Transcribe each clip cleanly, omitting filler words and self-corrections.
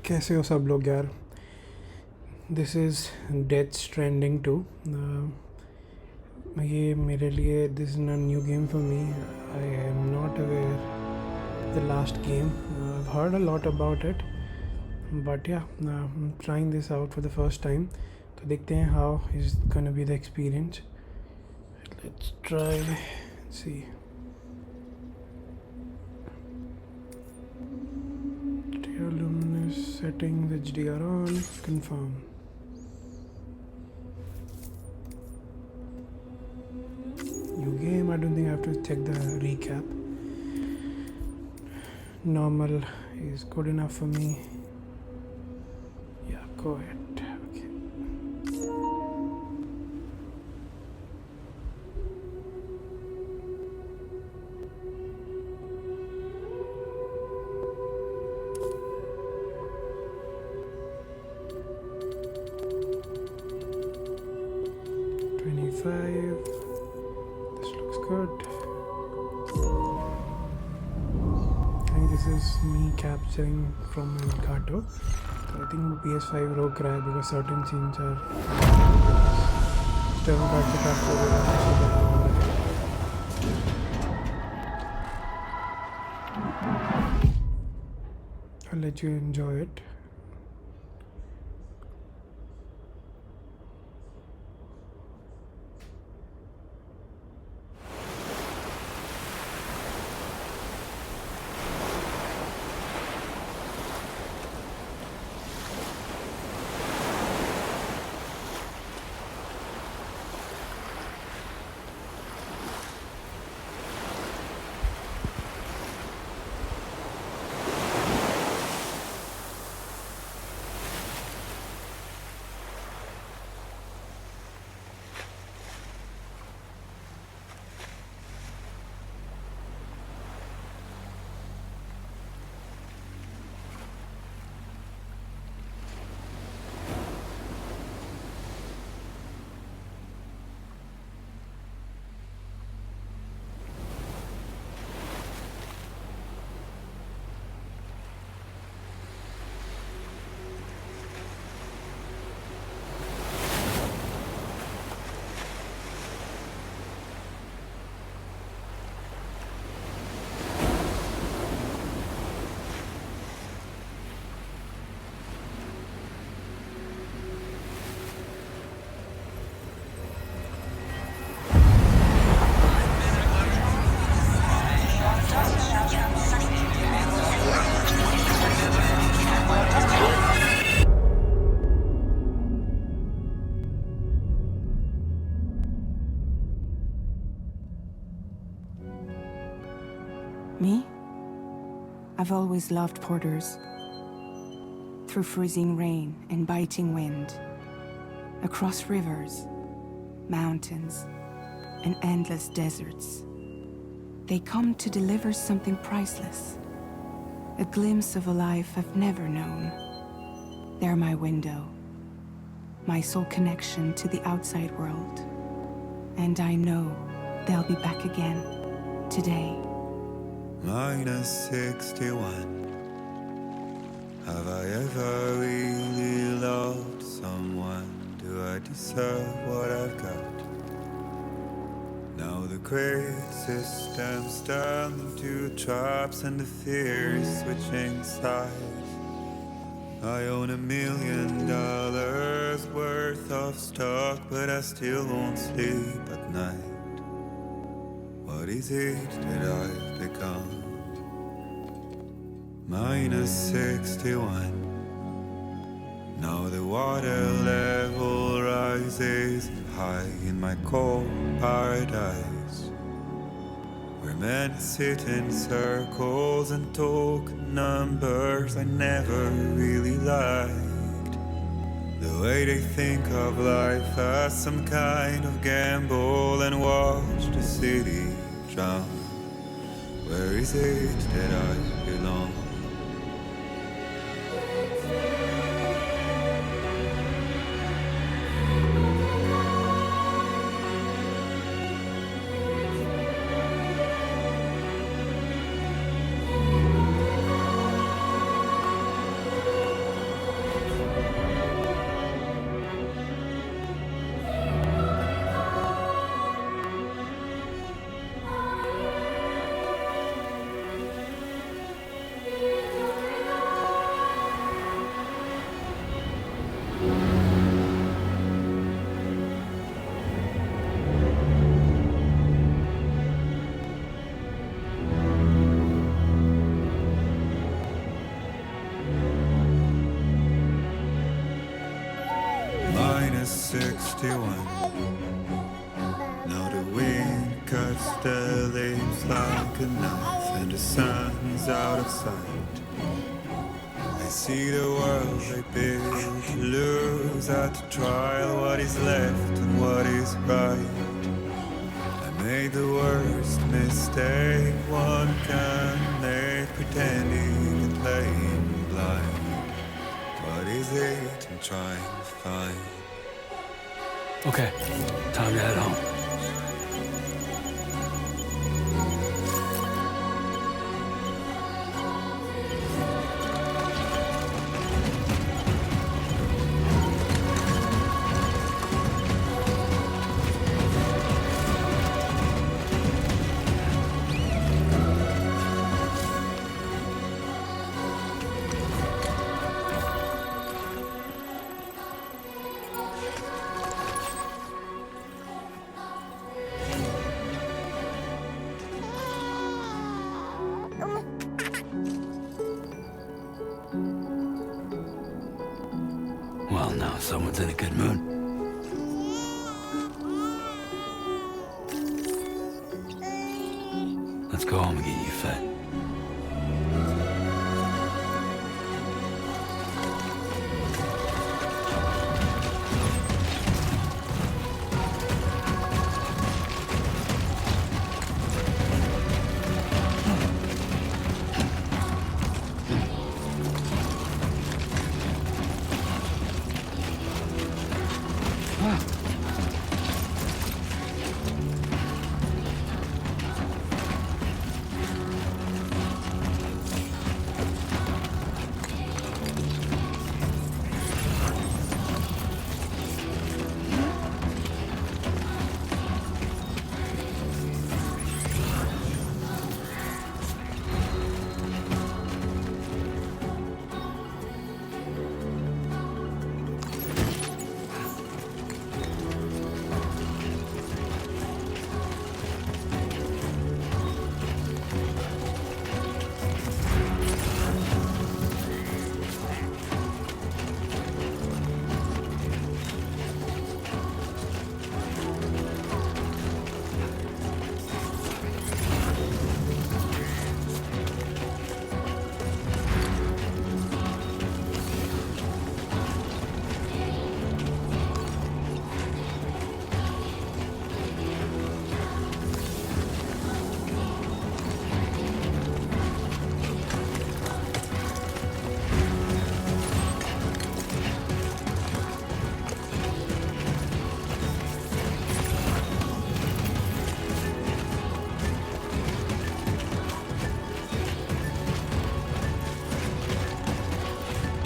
कैसे हो सब लोग यार. This is death stranding 2. ये मेरे लिए this is not new game for me. I am not aware the last game. I've heard a lot about it, but yeah, I'm trying this out for the first time. तो देखते हैं how is gonna be the experience. Let's try. See. Luminous settings, HDR on, confirm. New game, I don't think I have to check the recap. Normal is good enough for me. Yeah, go ahead. Okay. This looks good. I think this is me capturing from Elgato. So I think PS5 Pro cry because certain scenes are still hard to capture. I'll let you enjoy it. Me? I've always loved porters. Through freezing rain and biting wind, across rivers, mountains, and endless deserts, they come to deliver something priceless, a glimpse of a life I've never known. They're my window, my sole connection to the outside world, and I know they'll be back again today. -61. Have I ever really loved someone? Do I deserve what I've got? Now the great systems turn into traps and the fear is switching sides. I own $1 million worth of stock, but I still won't sleep at night. What is it that I've become? -61. Now the water level rises high in my cold paradise, where men sit in circles and talk numbers I never really liked. The way they think of life as some kind of gamble and watch the city drown. Where is it that I belong? cuts the leaves like a knife, and the sun's out of sight. I see the world they build to lose at the trial, what is left and what is right. I made the worst mistake one can make, pretending and playing blind. What is it I'm trying to find? Okay, time to head home. Well, now someone's in a good mood. Let's go home and get you fed.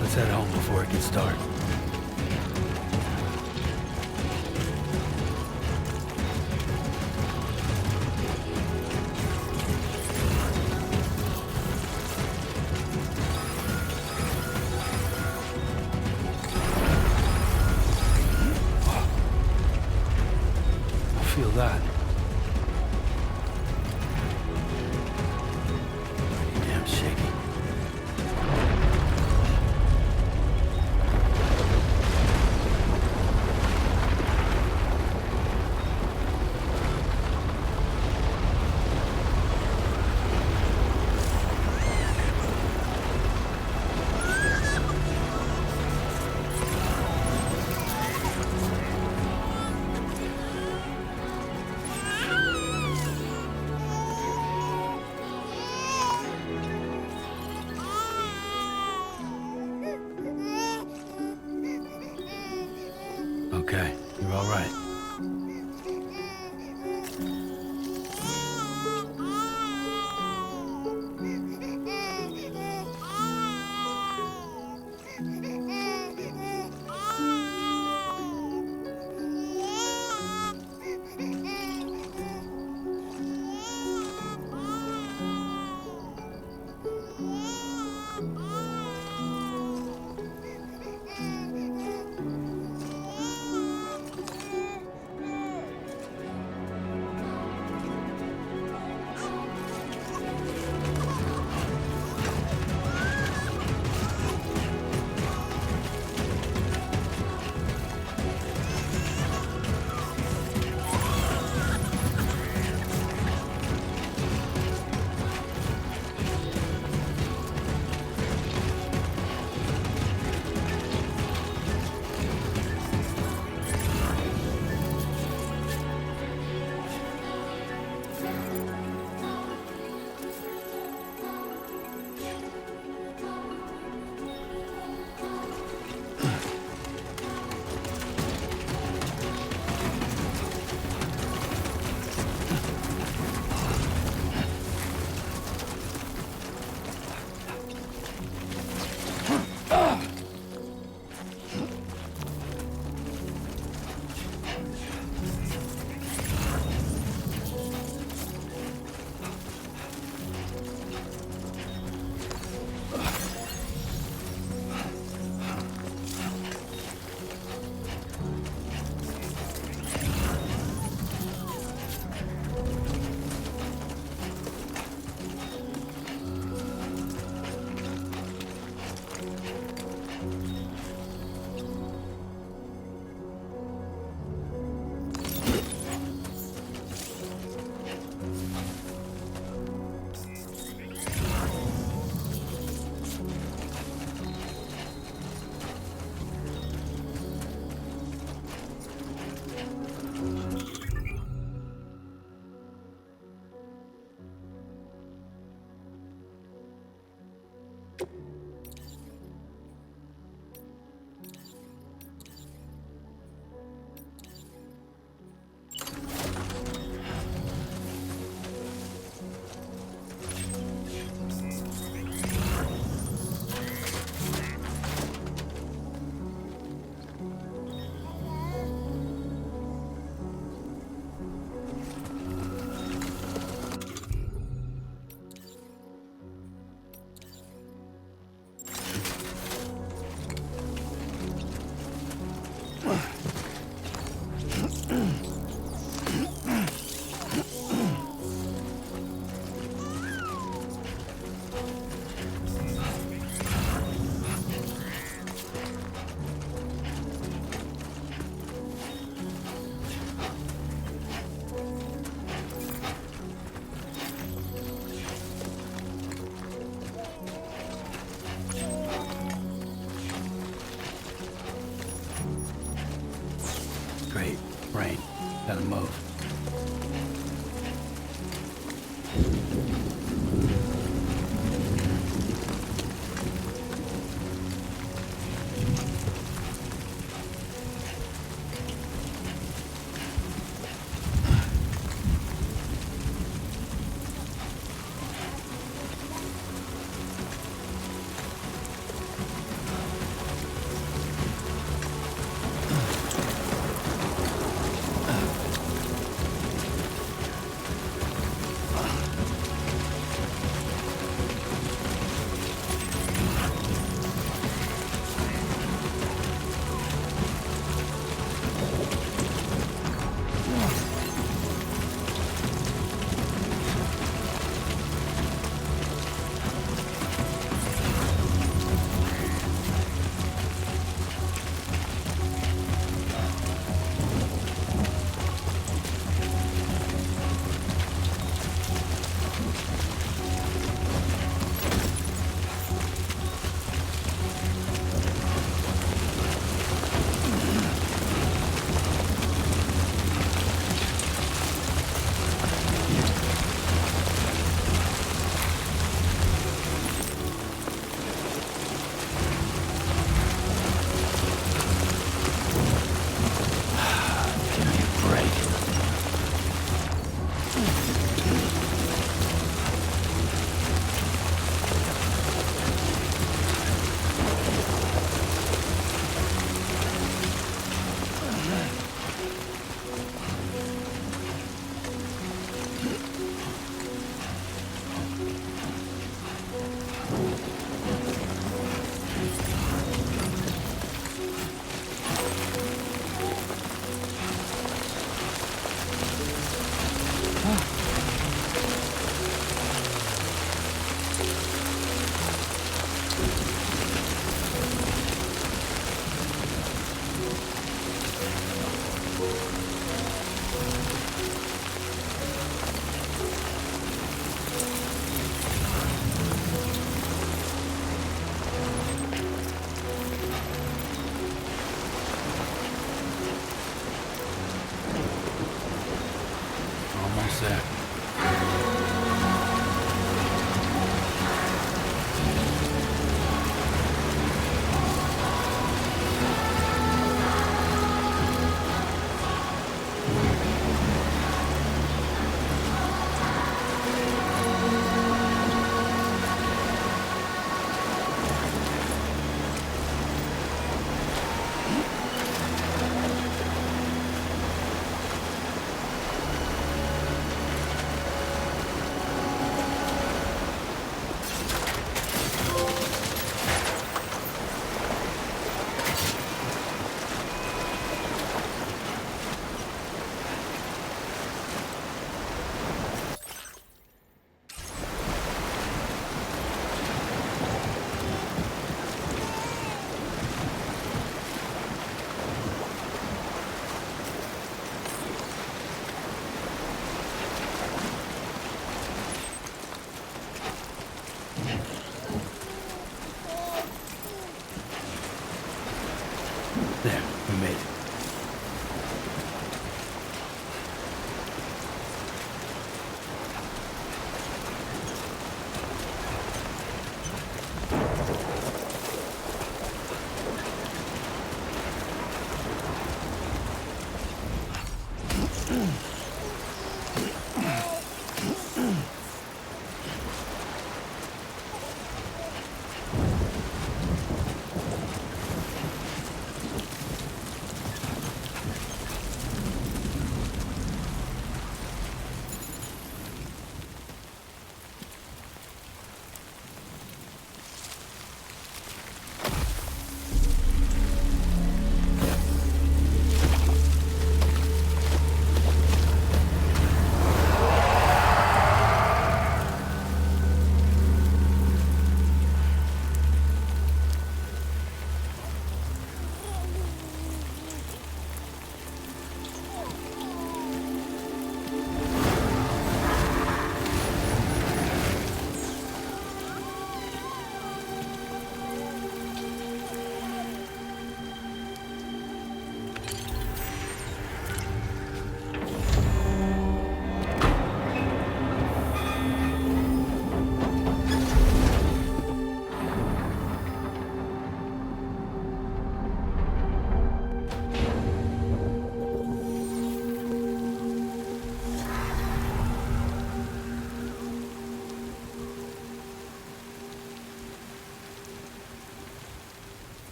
Let's head home before it gets dark. I feel that. Damn shaky. gotta move. Almost there.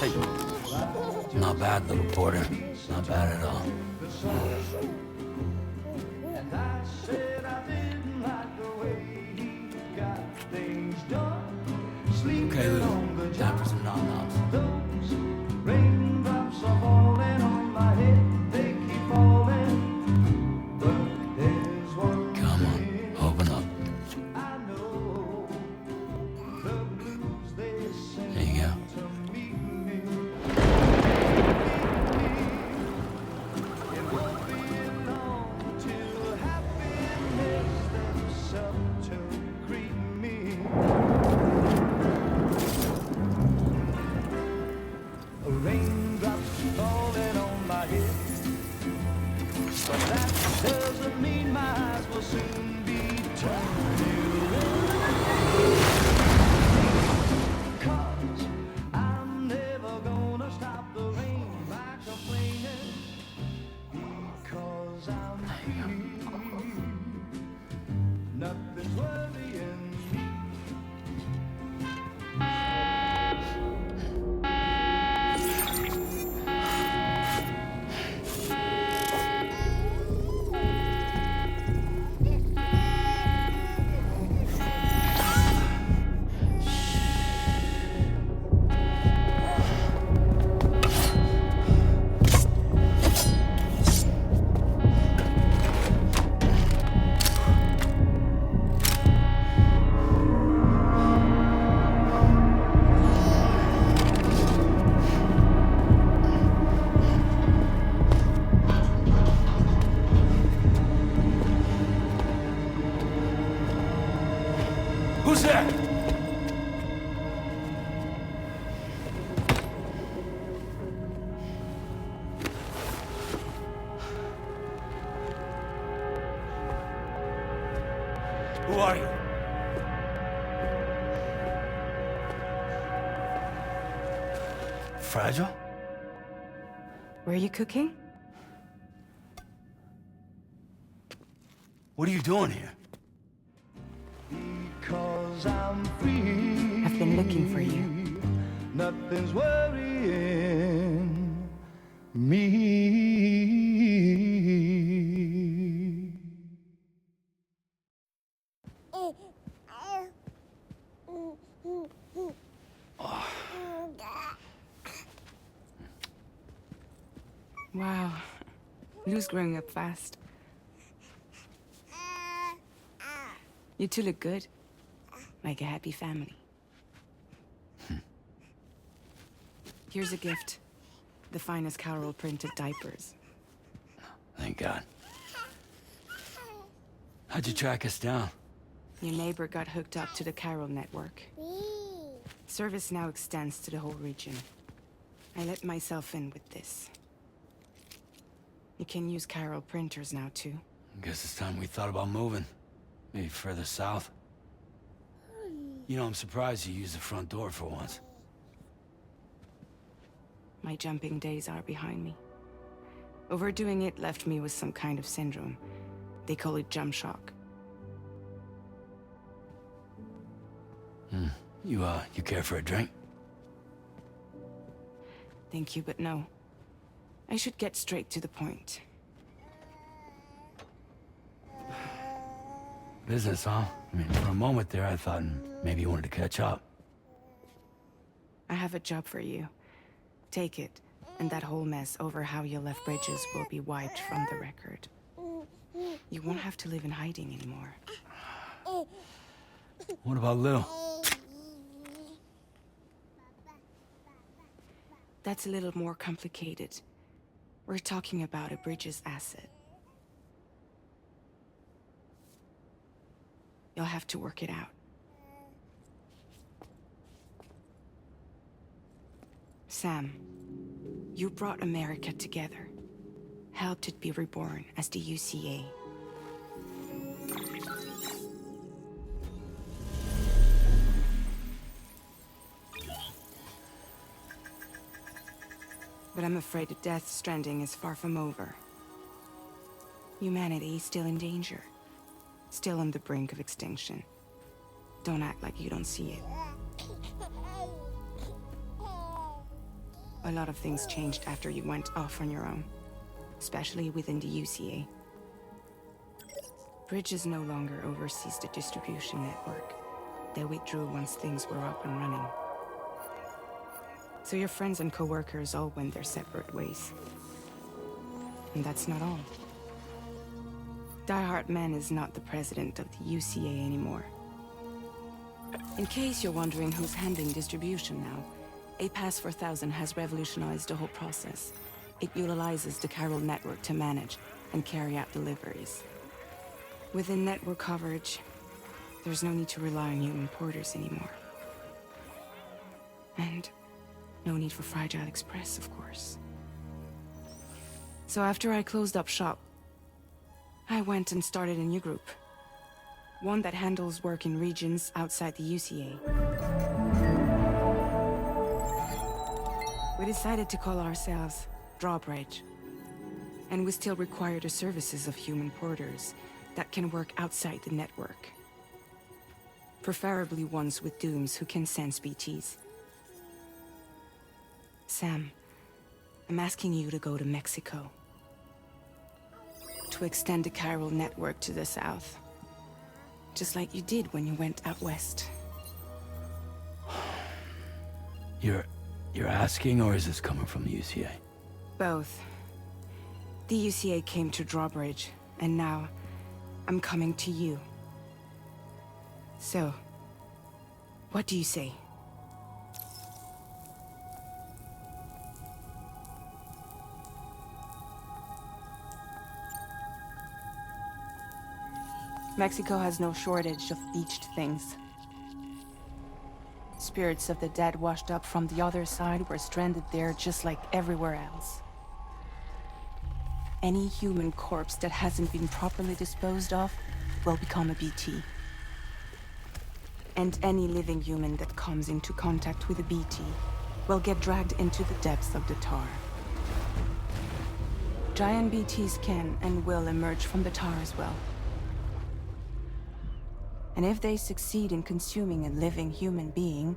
Hey. Not bad, little porter. Not bad at all. Okay, Lou. Time for some nom-noms. Raindrops are falling on my head, they keep falling. But there's one Come on, open up. I know, the blues they sing There you go. to meet me. It won't be long till happiness steps up to greet me. Raindrops falling on my head, but that doesn't mean my eyes will soon be turning red. 'Cause I'm never gonna stop the rain by complaining, because I'm free. Nothing's worrying me. Who's there? Who are you? Fragile? Were you cooking? What are you doing here? Because I'm free. I've been looking for you. Nothing's worrying me. Wow. Lou's growing up fast. You two look good. Like a happy family. Here's a gift. The finest Carol printed diapers. Thank God. How'd you track us down? Your neighbor got hooked up to the Carol network. Service now extends to the whole region. I let myself in with this. You can use Carol printers now, too. Guess it's time we thought about moving. Maybe further south. You know, I'm surprised you used the front door for once. My jumping days are behind me. Overdoing it left me with some kind of syndrome. They call it jump shock. You care for a drink? Thank you, but no. I should get straight to the point. Business, huh? I mean, for a moment there, I thought maybe you wanted to catch up. I have a job for you. Take it, and that whole mess over how you left Bridges will be wiped from the record. You won't have to live in hiding anymore. What about Lou? That's a little more complicated. We're talking about a Bridges asset. You'll have to work it out. Sam, you brought America together. Helped it be reborn as the UCA. But I'm afraid that Death Stranding is far from over. Humanity is still in danger. Still on the brink of extinction. Don't act like you don't see it. A lot of things changed after you went off on your own, especially within the UCA. Bridges no longer oversees the distribution network. They withdrew once things were up and running. So your friends and co-workers all went their separate ways. And that's not all. Die Hard Man is not the president of the UCA anymore. In case you're wondering who's handling distribution now, A Pass 4000 has revolutionized the whole process. It utilizes the chiral network to manage and carry out deliveries. Within network coverage, there's no need to rely on human porters anymore. And no need for Fragile Express, of course. So after I closed up shop, I went and started a new group. One that handles work in regions outside the UCA. We decided to call ourselves Drawbridge. And we still require the services of human porters that can work outside the network. Preferably ones with dooms who can sense BTs. Sam, I'm asking you to go to Mexico. To extend the chiral network to the south. Just like you did when you went out west. You're asking, or is this coming from the UCA? Both. The UCA came to Drawbridge, and now I'm coming to you. So, what do you say? Mexico has no shortage of beached things. Spirits of the dead washed up from the other side were stranded there just like everywhere else. Any human corpse that hasn't been properly disposed of will become a BT. And any living human that comes into contact with a BT will get dragged into the depths of the tar. Giant BTs can and will emerge from the tar as well. And if they succeed in consuming a living human being,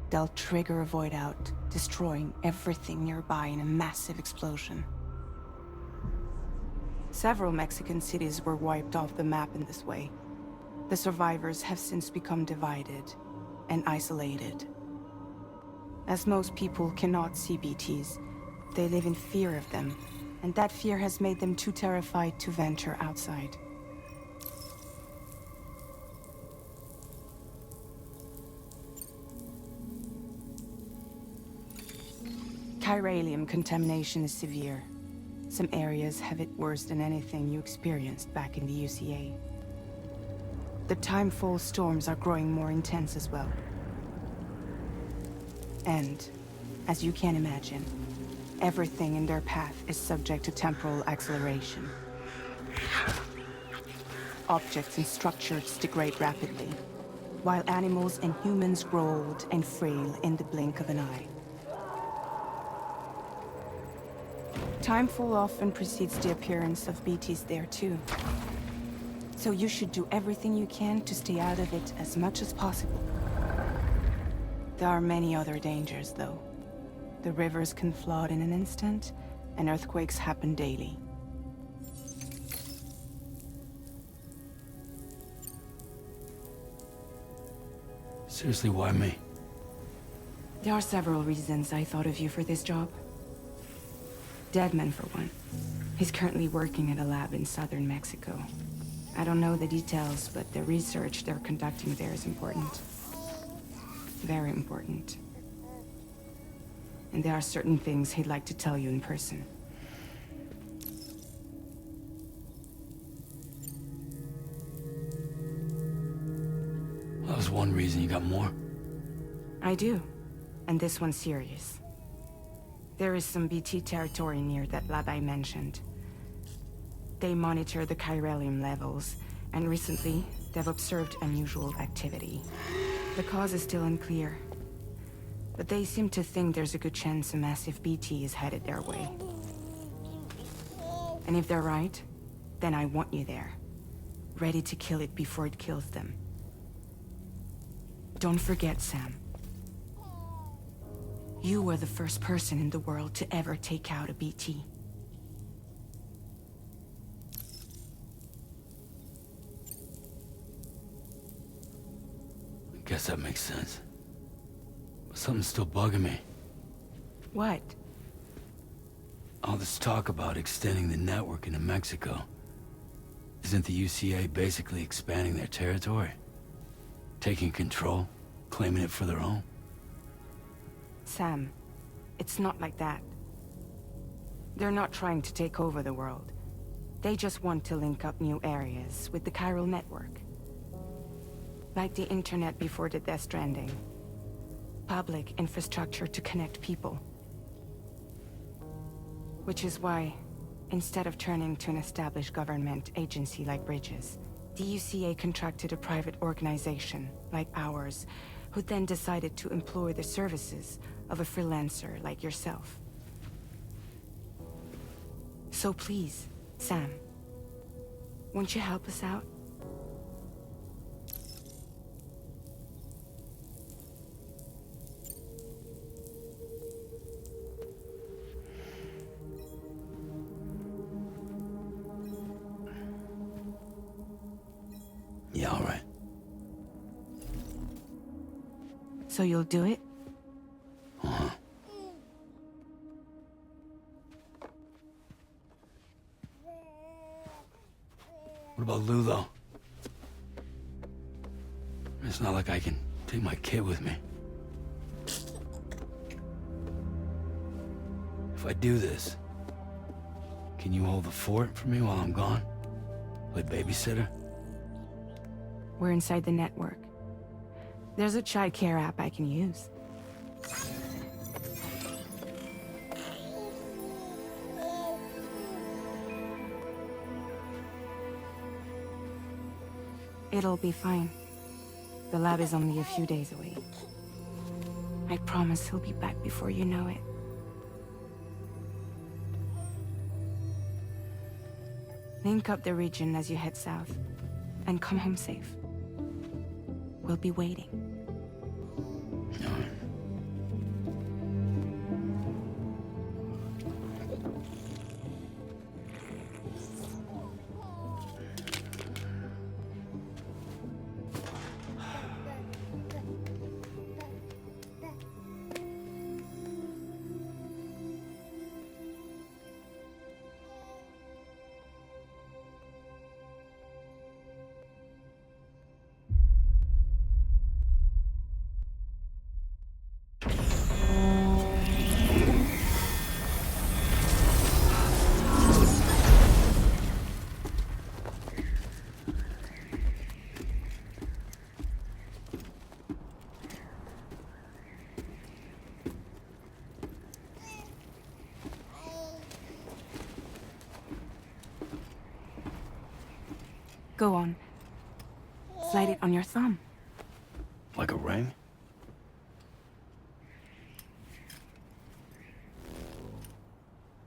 they'll trigger a void out, destroying everything nearby in a massive explosion. Several Mexican cities were wiped off the map in this way. The survivors have since become divided and isolated. As most people cannot see BTs, they live in fear of them, and that fear has made them too terrified to venture outside. Chiralium contamination is severe. Some areas have it worse than anything you experienced back in the UCA. The timefall storms are growing more intense as well. And, as you can imagine, everything in their path is subject to temporal acceleration. Objects and structures degrade rapidly, while animals and humans grow old and frail in the blink of an eye. Timefall often precedes the appearance of BTs there too. So you should do everything you can to stay out of it as much as possible. There are many other dangers, though. The rivers can flood in an instant, and earthquakes happen daily. Seriously, why me? There are several reasons I thought of you for this job. Deadman, for one. He's currently working at a lab in southern Mexico. I don't know the details, but the research they're conducting there is important. Very important. And there are certain things he'd like to tell you in person. That was one reason. You got more? I do. And this one's serious. There is some BT territory near that lab I mentioned. They monitor the chiralium levels, and recently, they've observed unusual activity. The cause is still unclear, but they seem to think there's a good chance a massive BT is headed their way. And if they're right, then I want you there. ready to kill it before it kills them. Don't forget, Sam. You were the first person in the world to ever take out a BT. I guess that makes sense. But something's still bugging me. What? All this talk about extending the network into Mexico. Isn't the UCA basically expanding their territory? Taking control, claiming it for their own? Sam, it's not like that. They're not trying to take over the world. They just want to link up new areas with the chiral network. Like the internet before the Death Stranding. Public infrastructure to connect people. Which is why, instead of turning to an established government agency like Bridges, the UCA contracted a private organization, like ours, who then decided to employ the services of a freelancer like yourself. So please, Sam, won't you help us out? Yeah, all right. So you'll do it? Uh-huh. What about Lou, though? It's not like I can take my kid with me. If I do this, can you hold the fort for me while I'm gone? Play babysitter? We're inside the network. There's a child care app I can use. It'll be fine. The lab is only a few days away. I promise he'll be back before you know it. Link up the region as you head south, and come home safe. We'll be waiting. All right. Go on. Slide it on your thumb. Like a ring?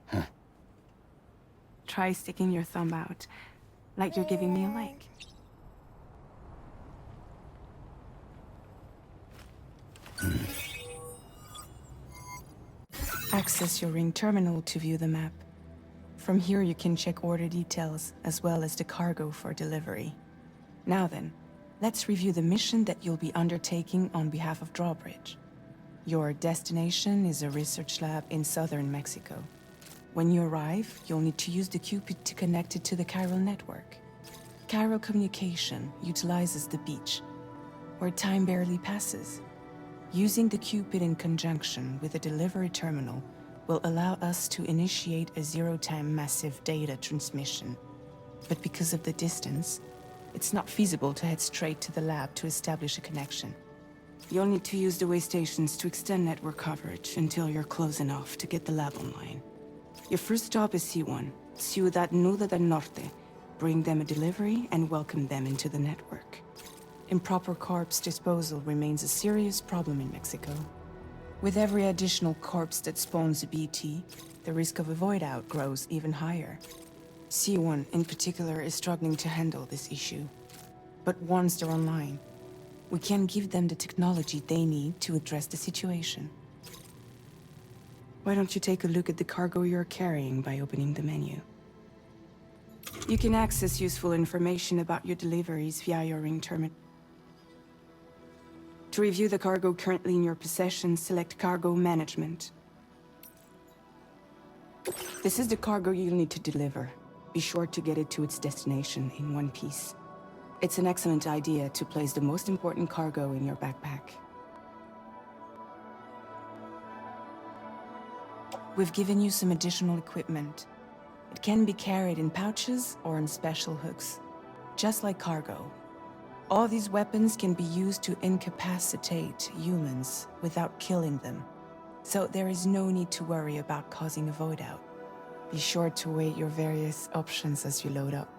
Huh. Try sticking your thumb out, like you're giving me a like. Access your ring terminal to view the map. From here you can check order details, as well as the cargo for delivery. Now then, let's review the mission that you'll be undertaking on behalf of Drawbridge. Your destination is a research lab in southern Mexico. When you arrive, you'll need to use the Cupid to connect it to the chiral network. Chiral communication utilizes the beach, where time barely passes. Using the Cupid in conjunction with a delivery terminal will allow us to initiate a zero-time massive data transmission. But because of the distance, it's not feasible to head straight to the lab to establish a connection. You'll need to use the way stations to extend network coverage until you're close enough to get the lab online. Your first stop is C1, Ciudad Nuda del Norte. Bring them a delivery and welcome them into the network. Improper corpse disposal remains a serious problem in Mexico. With every additional corpse that spawns a BT, the risk of a void out grows even higher. C1 in particular is struggling to handle this issue. But once they're online, we can give them the technology they need to address the situation. Why don't you take a look at the cargo you're carrying by opening the menu? You can access useful information about your deliveries via your ring terminal. To review the cargo currently in your possession, select Cargo Management. This is the cargo you'll need to deliver. Be sure to get it to its destination in one piece. It's an excellent idea to place the most important cargo in your backpack. We've given you some additional equipment. It can be carried in pouches or on special hooks, just like cargo. All these weapons can be used to incapacitate humans without killing them. So there is no need to worry about causing a void out. Be sure to weigh your various options as you load up.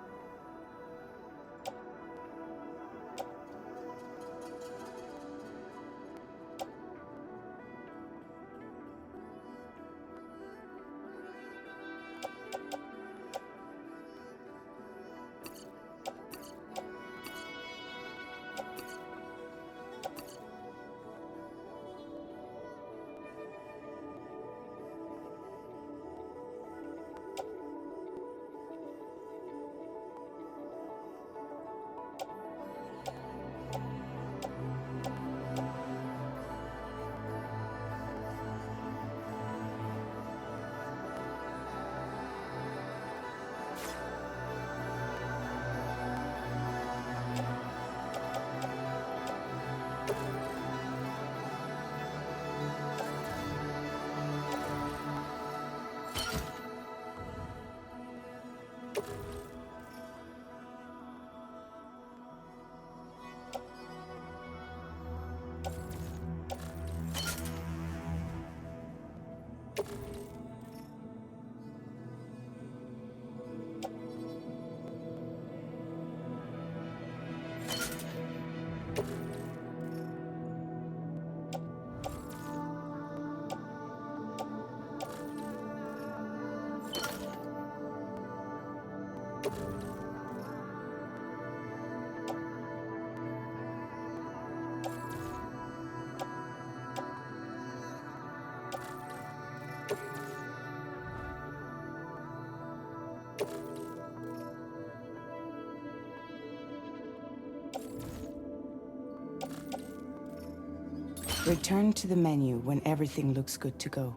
Return to the menu when everything looks good to go.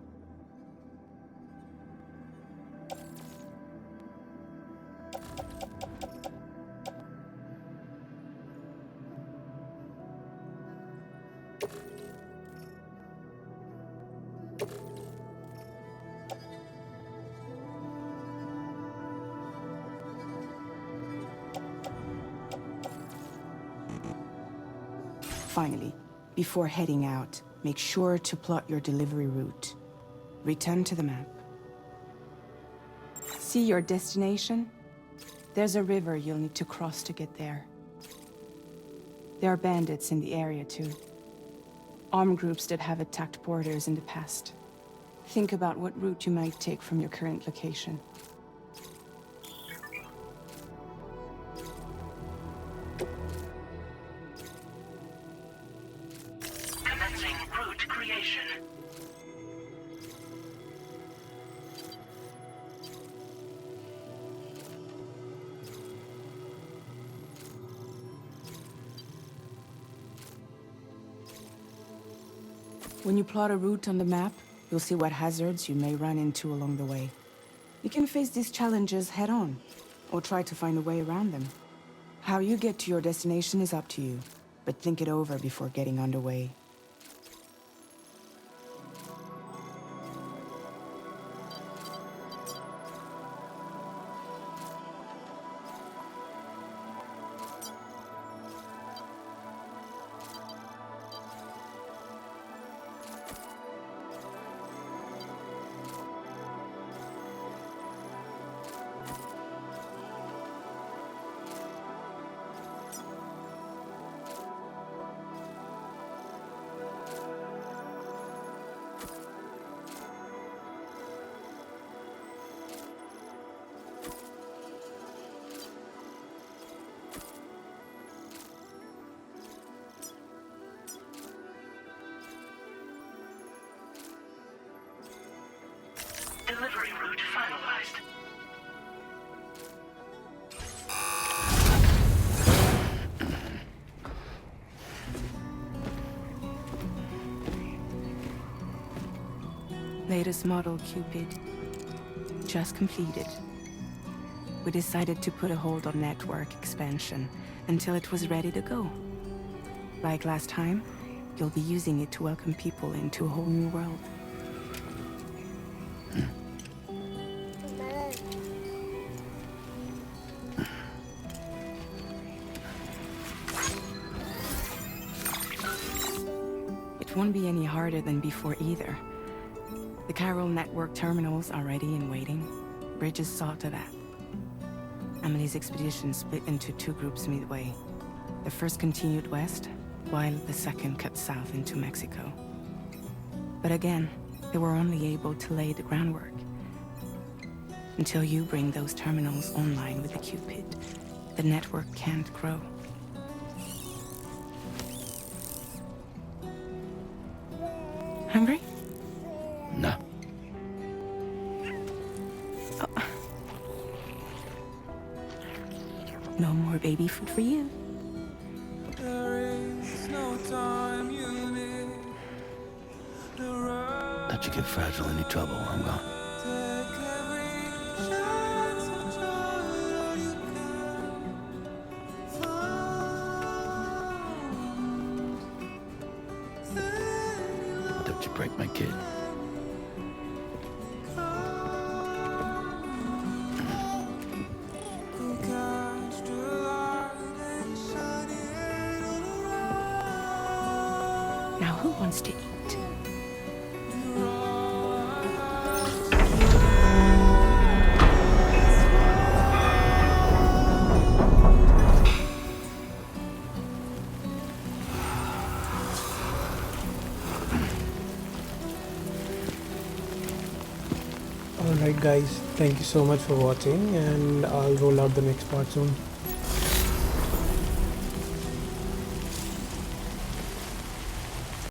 Finally, before heading out, make sure to plot your delivery route. Return to the map. See your destination? There's a river you'll need to cross to get there. There are bandits in the area too. Armed groups that have attacked porters in the past. Think about what route you might take from your current location. Commencing route creation. When you plot a route on the map, you'll see what hazards you may run into along the way. You can face these challenges head-on, or try to find a way around them. How you get to your destination is up to you, but think it over before getting underway. delivery route finalized. Latest model Cupid. Just completed. We decided to put a hold on network expansion until it was ready to go. Like last time, you'll be using it to welcome people into a whole new world. It won't be any harder than before either. The Chiral network terminals are ready and waiting. Bridges saw to that. Emily's expedition split into two groups midway. The first continued west, while the second cut south into Mexico. But again, they were only able to lay the groundwork. Until you bring those terminals online with the Cupid, the network can't grow. Hungry? No. No more baby food for you. Don't you get fragile any trouble while I'm gone. Don't you break my kid. Now who wants to eat? Alright guys, thank you so much for watching, and I'll roll out the next part soon.